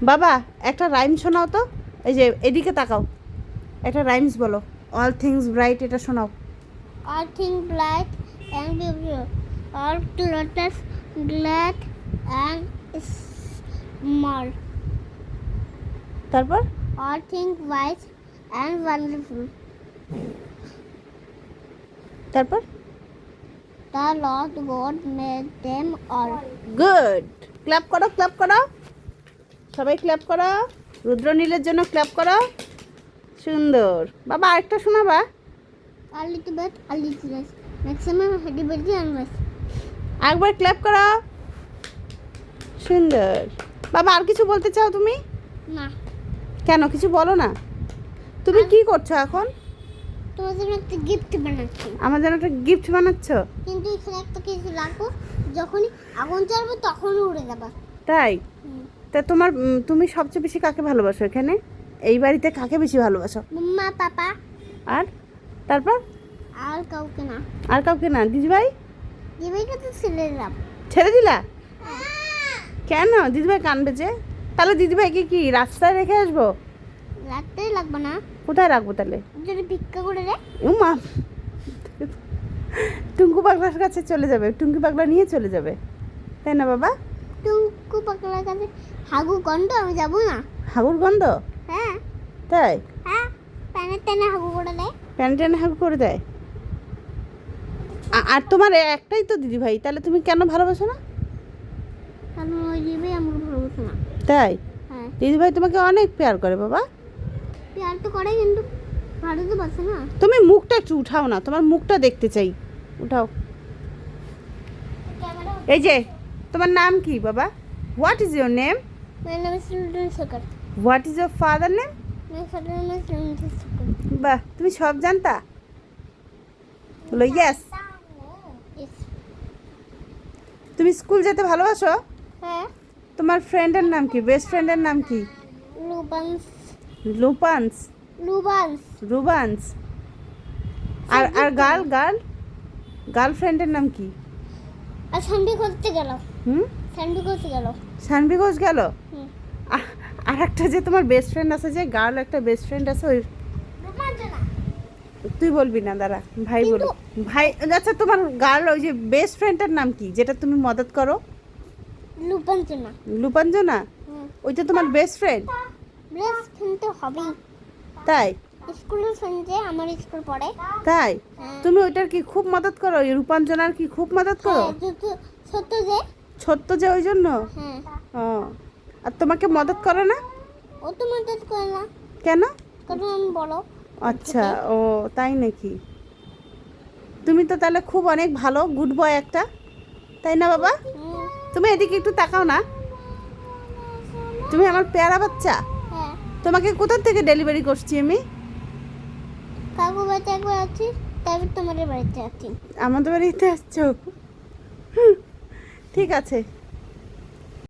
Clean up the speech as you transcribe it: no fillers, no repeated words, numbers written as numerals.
বাবা একটা রাইম শোনাও তো। এই যে এদিকে তাকাও, একটা রাইমস বলো। অল থিংস ব্রাইট, এটা শোনাও। All things bright and beautiful. All lotus glad and small. তারপর All things wise and wonderful. তারপর The Lord God made them all. Good. Clap করো, ক্ল্যাপ করো, সবাই ক্ল্যাপ করো। রুদ্রনীলের জন্য ক্ল্যাপ করো। সুন্দর। বাবা আরেকটা শোনাবা? A little bit, a little less. Maximum heady buddy and less. একবার ক্ল্যাপ করো। সুন্দর। বাবা আর কিছু বলতে চাও তুমি? না, কেন কিছু বলো না? তুমি কি করছো এখন? তোমার জন্য একটা গিফট বানাচ্ছি। আমার জন্য একটা গিফট বানাচ্ছ? কিন্তু এখানে একটা কিছু রাখো, যখনই আগুন জ্বালবে তখন উড়ে যাবে। তাই? তা তোমার তুমি সবচেয়ে বেশি কাকে ভালোবাসো এখানে? এই বাড়িতে কাকে বেশি ভালোবাসো? মাম্মা, পাপা আর তারপর? আর কাউকে না। আর কাউকে না? দিদিভাই? দিদিভাইকে তো ছেড়ে দিলাম। ছেড়ে দিলা? কেন? দিদিভাই কানবে যে। তাহলে দিদিভাইকে কি রাস্তায় রেখে আসবো? রাখতে লাগবে না, কোথায় রাখবো তাহলে? যদি ভিক্ষা করে দেয়। মা, টুঙ্কু পাগলার কাছে চলে যাবে, টুঙ্কু পাগলা নিয়ে চলে যাবে, তাই না বাবা? টুকু পাগলার কাছে হাগু গন্ধ, আমি যাবো না। হাগুর গন্ধ? হ্যাঁ তাই? হ্যাঁ, প্যানে টেনে হাগু করে দেয়। প্যান ট্যান হাগু করে দেয়? আর তোমার একটাই তো দিদিভাই, তাহলে তুমি কেন ভালোবাসো না? কারণ ওই দিদিভাই আমাকে ভালোবাসে না। তাই? হ্যাঁ, দিদিভাই তোমাকে অনেক প্যার করে বাবা। প্যার তো করে কিন্তু ভালোতে বাসে না। তুমি মুখটা একটু উঠাও না, তোমার মুখটা দেখতে চাই, উঠাও। এই যে তোমার নাম কি বাবা? What is your name? My name is Sultan Sakar. What is your father name? My father name is Sultan Sakar. বাহ, তুমি সব জানতা? বলো ইয়েস। Yes. তুমি স্কুল যেতে ভালোবাসো? হ্যাঁ, তোমার ফ্রেন্ডের নাম কি? বেস্ট ফ্রেন্ডের নাম কি? Lubans. লুপান্স, Lubans. রুবান্স। আর গার্লফ্রেন্ডের নাম কি? আর সান্ডি করতে গেল। হুম, সান্ডি করতে গেল। সানভি ঘোষ গেল। হুম। আর একটা যে তোমার বেস্ট ফ্রেন্ড আছে, যে গার্ল একটা বেস্ট ফ্রেন্ড আছে, ওই রোমাঞ্চনা। তুই বলবি না, দাঁড়া ভাই বল। ভাই, আচ্ছা তোমার গার্ল ওই যে বেস্ট ফ্রেন্ডের নাম কি, যেটা তুমি মদত করো? লুপাঞ্চনা। লুপাঞ্জনা? হুম। ওইটা তোমার বেস্ট ফ্রেন্ড? বেস্ট ফ্রেন্ড তো হবেই। তাই? স্কুলের ফ্রেন্ড যে আমার স্কুল পড়ে। তাই? হ্যাঁ। তুমি ওইটার কি খুব মদত করো? ওই রূপাঞ্জনার কি খুব মদত করো? হ্যাঁ, সত্য যে। ছোট্ট যে, ওই জন্য? হ্যাঁ, ও, আর তোমাকে মদত করে না ও তো মদত করে না, কেন? কারণ আমি বড়। আচ্ছা, ও তাই নাকি? তুমি তো তাহলে খুব অনেক ভালো, গুড বয় একটা, তাই না বাবা? হুম। তুমি এদিকে একটু তাকাও না, তুমি আমার পেয়ারা বাচ্চা। হ্যাঁ, তোমাকে কোথা থেকে ডেলিভারি করছি আমি? কাকু বাড়িতে একবার আছি, তারপর তোমাদের বাড়িতে আছি। আমাদের বাড়িতে আসছো? ঠিক আছে।